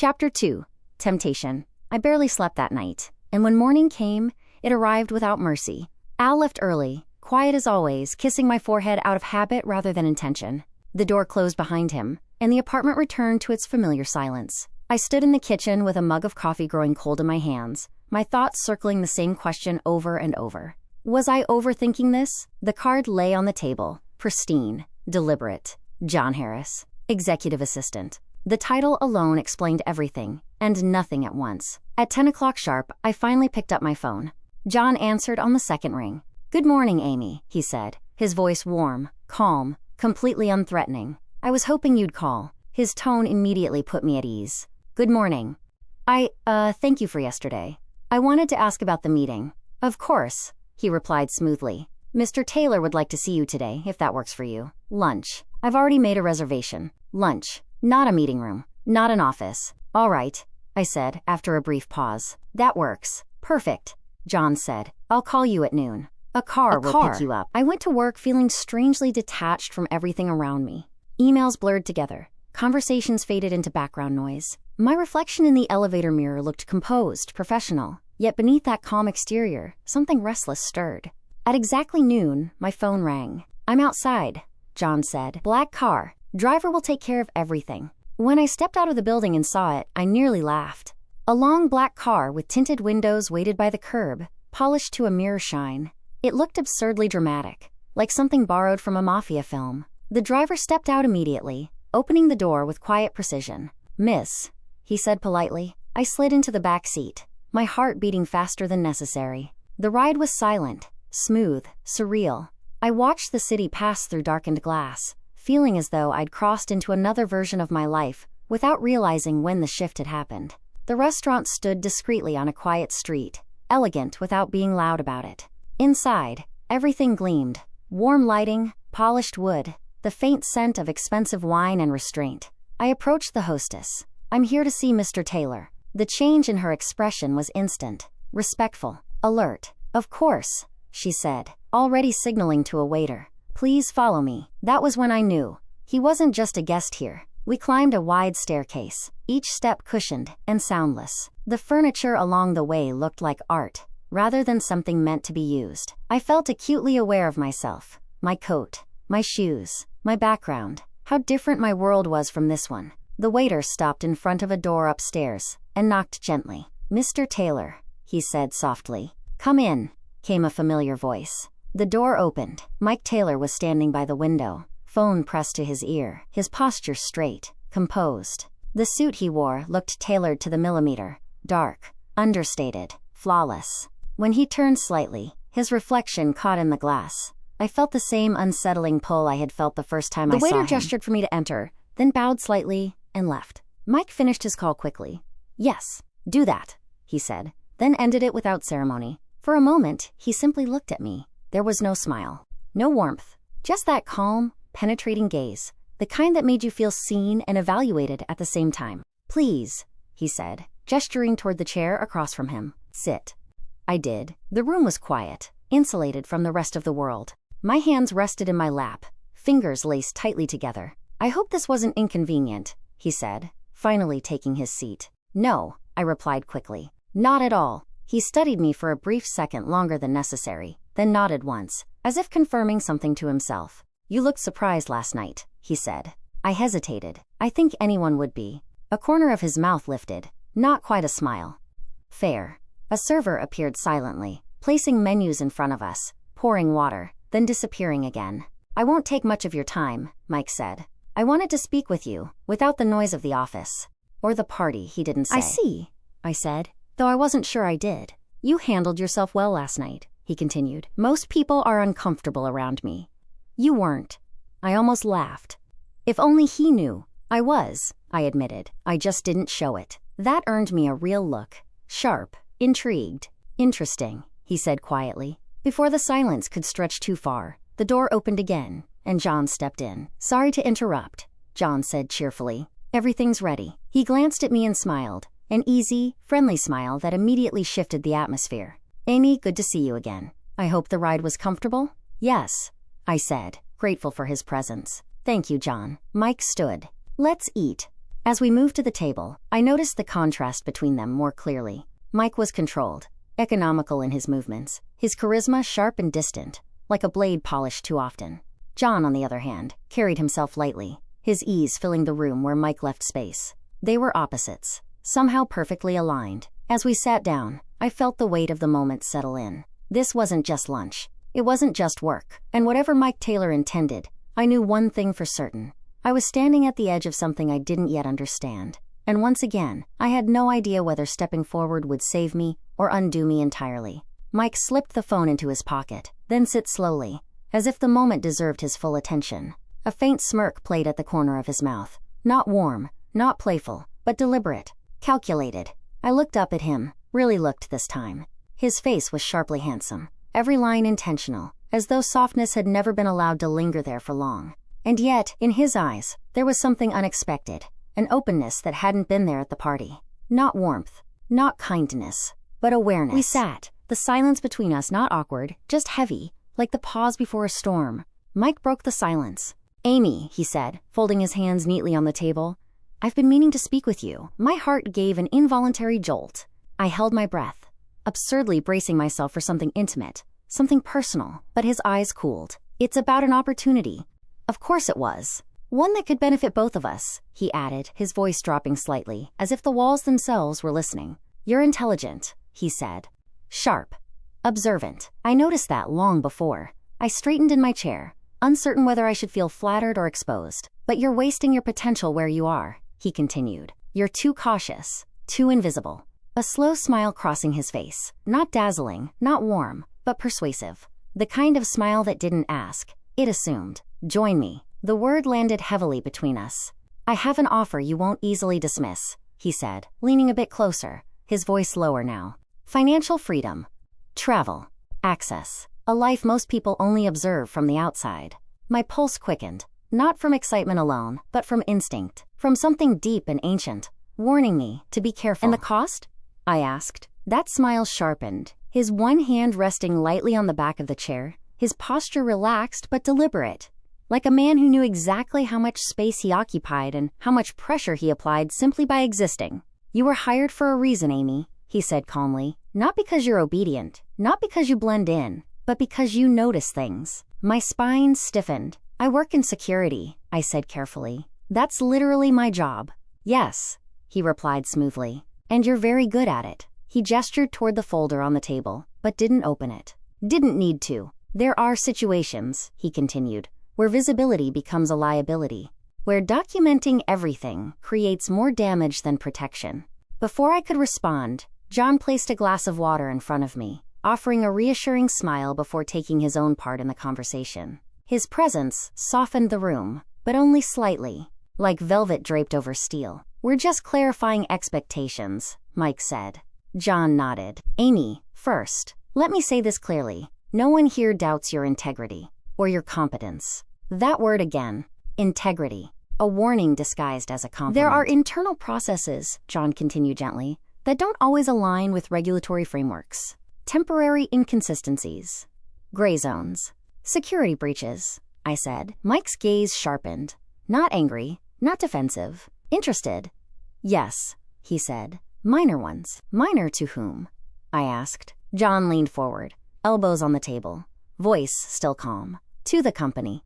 Chapter 2. Temptation. I barely slept that night, and when morning came, it arrived without mercy. Al left early, quiet as always, kissing my forehead out of habit rather than intention. The door closed behind him, and the apartment returned to its familiar silence. I stood in the kitchen with a mug of coffee growing cold in my hands, my thoughts circling the same question over and over. Was I overthinking this? The card lay on the table, pristine, deliberate. John Harris, executive assistant. The title alone explained everything, and nothing at once. At 10 o'clock sharp, I finally picked up my phone. John answered on the second ring. "Good morning, Amy," he said, his voice warm, calm, completely unthreatening. "I was hoping you'd call." His tone immediately put me at ease. "Good morning. Thank you for yesterday. I wanted to ask about the meeting." "Of course," he replied smoothly. "Mr. Taylor would like to see you today, if that works for you. Lunch. I've already made a reservation. Lunch. Not a meeting room. Not an office." "All right," I said after a brief pause. "That works. Perfect," John said. "I'll call you at noon. A car will pick you up." I went to work feeling strangely detached from everything around me. Emails blurred together. Conversations faded into background noise. My reflection in the elevator mirror looked composed, professional. Yet beneath that calm exterior, something restless stirred. At exactly noon, my phone rang. "I'm outside," John said. "Black car. Driver will take care of everything." When I stepped out of the building and saw it, I nearly laughed. A long black car with tinted windows waited by the curb, polished to a mirror shine. It looked absurdly dramatic, like something borrowed from a mafia film. The driver stepped out immediately, opening the door with quiet precision. "Miss," he said politely. I slid into the back seat, my heart beating faster than necessary. The ride was silent, smooth, surreal. I watched the city pass through darkened glass, feeling as though I'd crossed into another version of my life, without realizing when the shift had happened. The restaurant stood discreetly on a quiet street, elegant without being loud about it. Inside, everything gleamed. Warm lighting, polished wood, the faint scent of expensive wine and restraint. I approached the hostess. "I'm here to see Mr. Taylor." The change in her expression was instant, respectful, alert. "Of course," she said, already signaling to a waiter. "Please follow me." That was when I knew. He wasn't just a guest here. We climbed a wide staircase, each step cushioned and soundless. The furniture along the way looked like art, rather than something meant to be used. I felt acutely aware of myself, my coat, my shoes, my background, how different my world was from this one. The waiter stopped in front of a door upstairs and knocked gently. "Mr. Taylor," he said softly. "Come in," came a familiar voice. The door opened. Mike Taylor was standing by the window, phone pressed to his ear, his posture straight, composed. The suit he wore looked tailored to the millimeter, dark, understated, flawless. When he turned slightly, his reflection caught in the glass. I felt the same unsettling pull I had felt the first time I saw him. The waiter gestured for me to enter, then bowed slightly and left. Mike finished his call quickly. "Yes, do that," he said, then ended it without ceremony. For a moment, he simply looked at me. There was no smile, no warmth, just that calm, penetrating gaze, the kind that made you feel seen and evaluated at the same time. "Please," he said, gesturing toward the chair across from him. "Sit." I did. The room was quiet, insulated from the rest of the world. My hands rested in my lap, fingers laced tightly together. "I hope this wasn't inconvenient," he said, finally taking his seat. "No," I replied quickly. "Not at all." He studied me for a brief second longer than necessary, then nodded once, as if confirming something to himself. "You looked surprised last night," he said. I hesitated. I think anyone would be. A corner of his mouth lifted, not quite a smile. "Fair." A server appeared silently, placing menus in front of us, pouring water, then disappearing again. "I won't take much of your time," Mike said. "I wanted to speak with you, without the noise of the office. Or the party," he didn't say. "I see," I said, though I wasn't sure I did. "You handled yourself well last night," he continued. "Most people are uncomfortable around me. You weren't." I almost laughed. If only he knew. I was, I admitted. I just didn't show it. That earned me a real look. Sharp, intrigued. "Interesting," he said quietly. Before the silence could stretch too far, the door opened again, and John stepped in. "Sorry to interrupt," John said cheerfully. "Everything's ready." He glanced at me and smiled, an easy, friendly smile that immediately shifted the atmosphere. "Amy, good to see you again. I hope the ride was comfortable?" "Yes," I said, grateful for his presence. "Thank you, John." Mike stood. "Let's eat," As we moved to the table, I noticed the contrast between them more clearly. Mike was controlled, economical in his movements, his charisma sharp and distant, like a blade polished too often. John, on the other hand, carried himself lightly, his ease filling the room where Mike left space. They were opposites, somehow perfectly aligned. As we sat down, I felt the weight of the moment settle in. This wasn't just lunch. It wasn't just work. And whatever Mike Taylor intended, I knew one thing for certain. I was standing at the edge of something I didn't yet understand. And once again, I had no idea whether stepping forward would save me or undo me entirely. Mike slipped the phone into his pocket, then sit slowly, as if the moment deserved his full attention. A faint smirk played at the corner of his mouth. Not warm, not playful, but deliberate, calculated. I looked up at him, really looked this time. His face was sharply handsome, every line intentional, as though softness had never been allowed to linger there for long. And yet, in his eyes, there was something unexpected, an openness that hadn't been there at the party. Not warmth, not kindness, but awareness. We sat, the silence between us not awkward, just heavy, like the pause before a storm. Mike broke the silence. "Amy," he said, folding his hands neatly on the table, "I've been meaning to speak with you." My heart gave an involuntary jolt. I held my breath, absurdly bracing myself for something intimate, something personal, but his eyes cooled. "It's about an opportunity." Of course it was. "One that could benefit both of us," he added, his voice dropping slightly, as if the walls themselves were listening. "You're intelligent," he said. "Sharp. Observant. I noticed that long before." I straightened in my chair, uncertain whether I should feel flattered or exposed. "But you're wasting your potential where you are," he continued. "You're too cautious, too invisible." A slow smile crossing his face. Not dazzling, not warm, but persuasive. The kind of smile that didn't ask. It assumed. "Join me." The word landed heavily between us. "I have an offer you won't easily dismiss," he said, leaning a bit closer, his voice lower now. "Financial freedom. Travel. Access. A life most people only observe from the outside." My pulse quickened, not from excitement alone, but from instinct, from something deep and ancient, warning me to be careful. "And the cost?" I asked. That smile sharpened, his one hand resting lightly on the back of the chair, his posture relaxed but deliberate, like a man who knew exactly how much space he occupied and how much pressure he applied simply by existing. "You were hired for a reason, Amy," he said calmly. "Not because you're obedient, not because you blend in, but because you notice things." My spine stiffened. "I work in security," I said carefully. "That's literally my job." "Yes," he replied smoothly. "And you're very good at it." He gestured toward the folder on the table, but didn't open it. "Didn't need to. There are situations," he continued, "where visibility becomes a liability, where documenting everything creates more damage than protection." Before I could respond, John placed a glass of water in front of me, offering a reassuring smile before taking his own part in the conversation. His presence softened the room, but only slightly, like velvet draped over steel. "We're just clarifying expectations," Mike said. John nodded. "Amy, first, let me say this clearly. No one here doubts your integrity, or your competence." That word again, integrity, a warning disguised as a compliment. "There are internal processes," John continued gently, "that don't always align with regulatory frameworks. Temporary inconsistencies. Gray zones. Security breaches," I said. Mike's gaze sharpened. Not angry, not defensive. Interested. "Yes," he said. "Minor ones." "Minor to whom?" I asked. John leaned forward, elbows on the table, voice still calm. "To the company.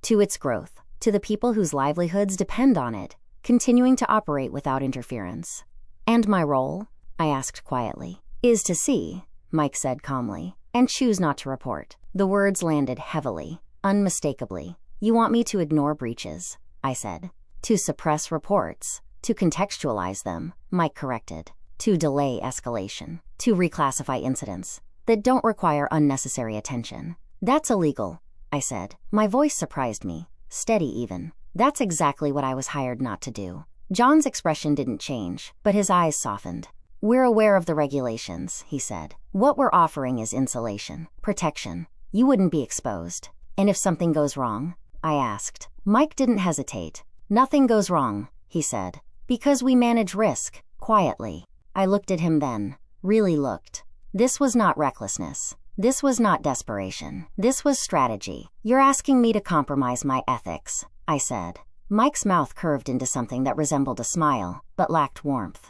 To its growth. To the people whose livelihoods depend on it, continuing to operate without interference." "And my role?" I asked quietly. "Is to see," Mike said calmly, "and choose not to report." The words landed heavily, unmistakably. "You want me to ignore breaches," I said. "To suppress reports. To contextualize them," Mike corrected. "To delay escalation. To reclassify incidents that don't require unnecessary attention." "That's illegal," I said. My voice surprised me, steady even. "That's exactly what I was hired not to do." John's expression didn't change, but his eyes softened. "We're aware of the regulations," he said. "What we're offering is insulation, protection. You wouldn't be exposed." "And if something goes wrong?" I asked. Mike didn't hesitate. "Nothing goes wrong," he said, "because we manage risk, quietly." I looked at him then, really looked. This was not recklessness. This was not desperation. This was strategy. "You're asking me to compromise my ethics," I said. Mike's mouth curved into something that resembled a smile, but lacked warmth.